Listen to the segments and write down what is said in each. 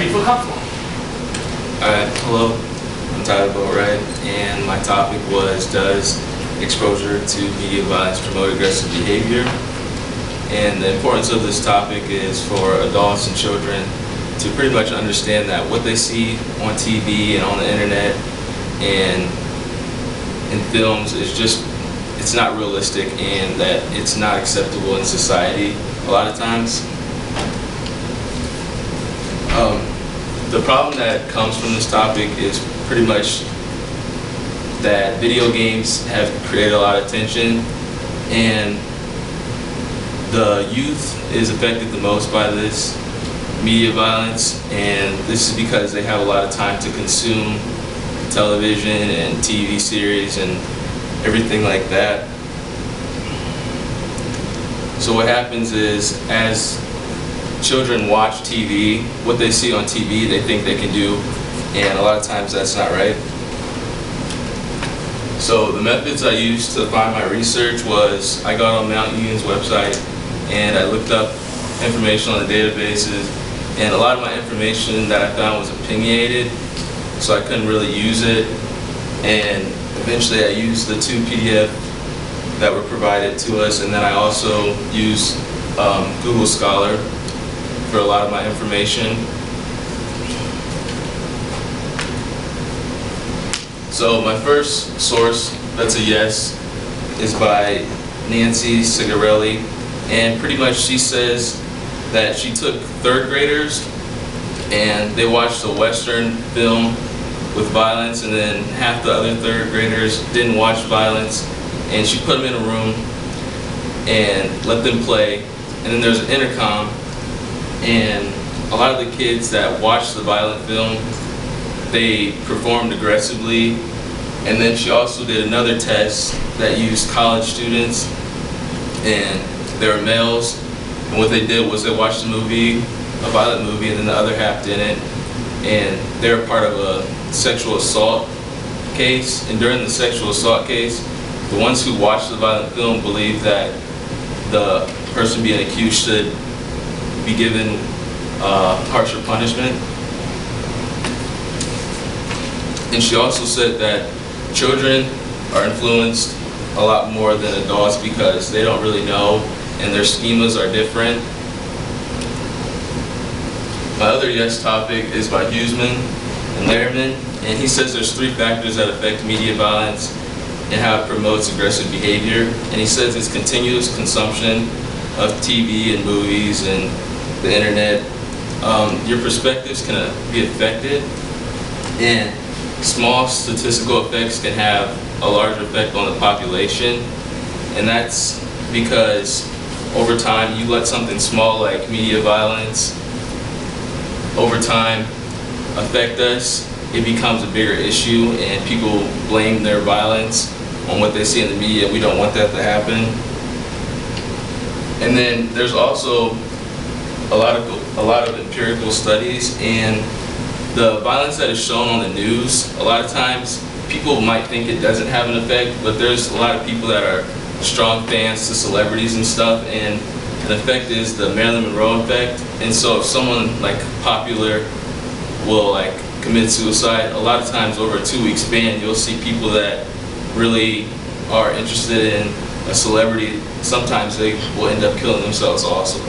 whenever you feel comfortable. Alright, hello, I'm Tyler Boatwright, and my topic was, does exposure to media violence promote aggressive behavior? And the importance of this topic is for adults and children to pretty much understand that what they see on TV and on the internet and in films is just, it's not realistic, and that it's not acceptable in society a lot of times. The problem that comes from this topic is pretty much that video games have created a lot of tension, and the youth is affected the most by this media violence, and this is because they have a lot of time to consume television and TV series and everything like that. So what happens is, as children watch TV, what they see on TV they think they can do, and a lot of times that's not right. So the methods I used to find my research was, I got on Mount Union's website and I looked up information on the databases, and a lot of my information that I found was opinionated, so I couldn't really use it, and eventually I used the 2 PDF that were provided to us, and then I also used Google Scholar for a lot of my information. So my first source that's a yes is by Nancy Cigarelli, and pretty much she says that she took 3rd graders and they watched a Western film with violence, and then half the other 3rd graders didn't watch violence, and she put them in a room and let them play, and then there's an intercom, and a lot of the kids that watched the violent film, they performed aggressively. And then she also did another test that used college students, and they were males, and what they did was they watched a movie, a violent movie, and then the other half didn't, and they were part of a sexual assault case. And during the sexual assault case, the ones who watched the violent film believed that the person being accused should be given harsher punishment. And she also said that children are influenced a lot more than adults because they don't really know, and their schemas are different. My other yes topic is by Huseman and Lehrman, and he says there's 3 factors that affect media violence and how it promotes aggressive behavior. And he says it's continuous consumption of TV and movies and the internet. Your perspectives can be affected, and small statistical effects can have a large effect on the population, and that's because over time you let something small like media violence over time affect us, it becomes a bigger issue, and people blame their violence on what they see in the media. We don't want that to happen. And then there's also a lot of empirical studies, and the violence that is shown on the news, a lot of times people might think it doesn't have an effect, but there's a lot of people that are strong fans to celebrities and stuff, and the effect is the Marilyn Monroe effect. And so if someone like popular will like commit suicide, a lot of times over a 2-week span you'll see people that really are interested in a celebrity, sometimes they will end up killing themselves also.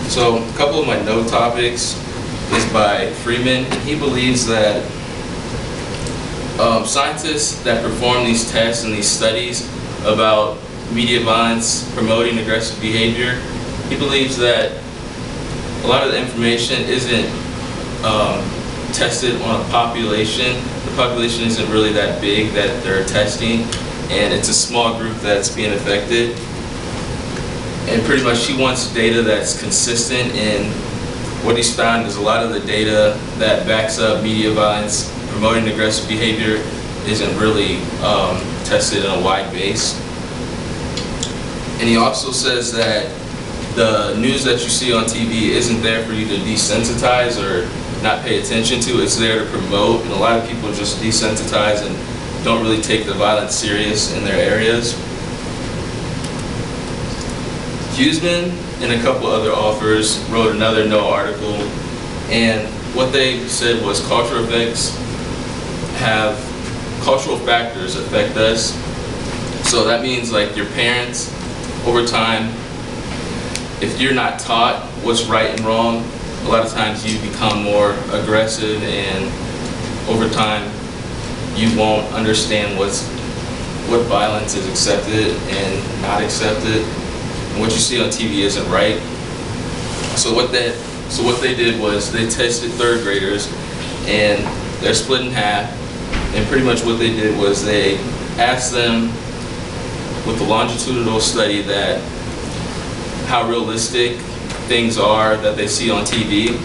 So a couple of my note topics is by Freeman. He believes that scientists that perform these tests and these studies about media violence promoting aggressive behavior, he believes that a lot of the information isn't tested on a population. The population isn't really that big that they're testing, and it's a small group that's being affected. And pretty much he wants data that's consistent, and what he's found is a lot of the data that backs up media violence promoting aggressive behavior isn't really tested on a wide base. And he also says that the news that you see on TV isn't there for you to desensitize or not pay attention to. It's there to promote, and a lot of people just desensitize and don't really take the violence serious in their areas. Huseman and a couple other authors wrote another No article, and what they said was cultural factors affect us. So that means like your parents, over time, if you're not taught what's right and wrong, a lot of times you become more aggressive, and over time you won't understand what violence is accepted and not accepted, and what you see on TV isn't right. So what they did was they tested third graders, and they're split in half, and pretty much what they did was they asked them with the longitudinal study that how realistic things are that they see on TV,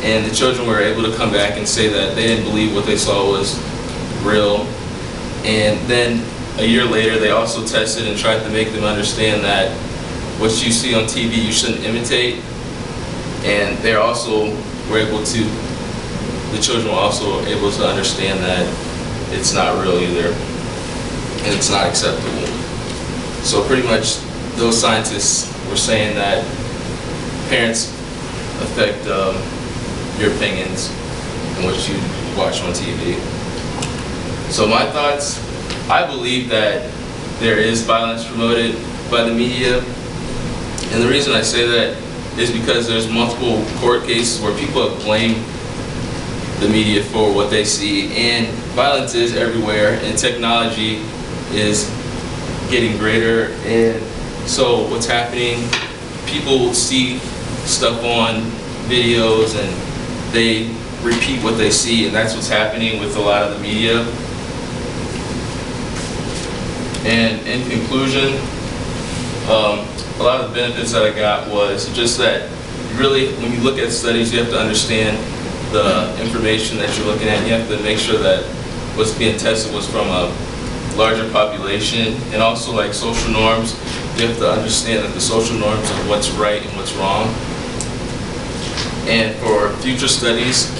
and the children were able to come back and say that they didn't believe what they saw was real. And then a year later they also tested and tried to make them understand that what you see on TV you shouldn't imitate, and they also were able to, the children were also able to understand that it's not real either, and it's not acceptable. So pretty much those scientists were saying that parents affect your opinions and what you watch on TV. So my thoughts, I believe that there is violence promoted by the media, and the reason I say that is because there's multiple court cases where people have blamed the media for what they see, and violence is everywhere, and technology is getting greater, and so what's happening, people see stuff on videos and they repeat what they see, and that's what's happening with a lot of the media. And in conclusion, a lot of the benefits that I got was just that really, when you look at studies, you have to understand the information that you're looking at. You have to make sure that what's being tested was from a larger population, and also like social norms. You have to understand that the social norms of what's right and what's wrong. And for future studies,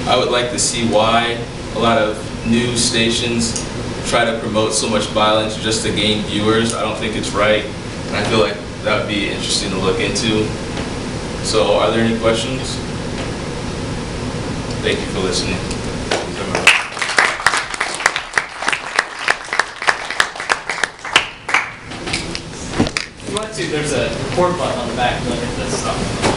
I would like to see why a lot of news stations try to promote so much violence just to gain viewers. I don't think it's right, and I feel like that would be interesting to look into. So are there any questions? Thank you for listening. If you want to, there's a record button on the back. Look at this stuff.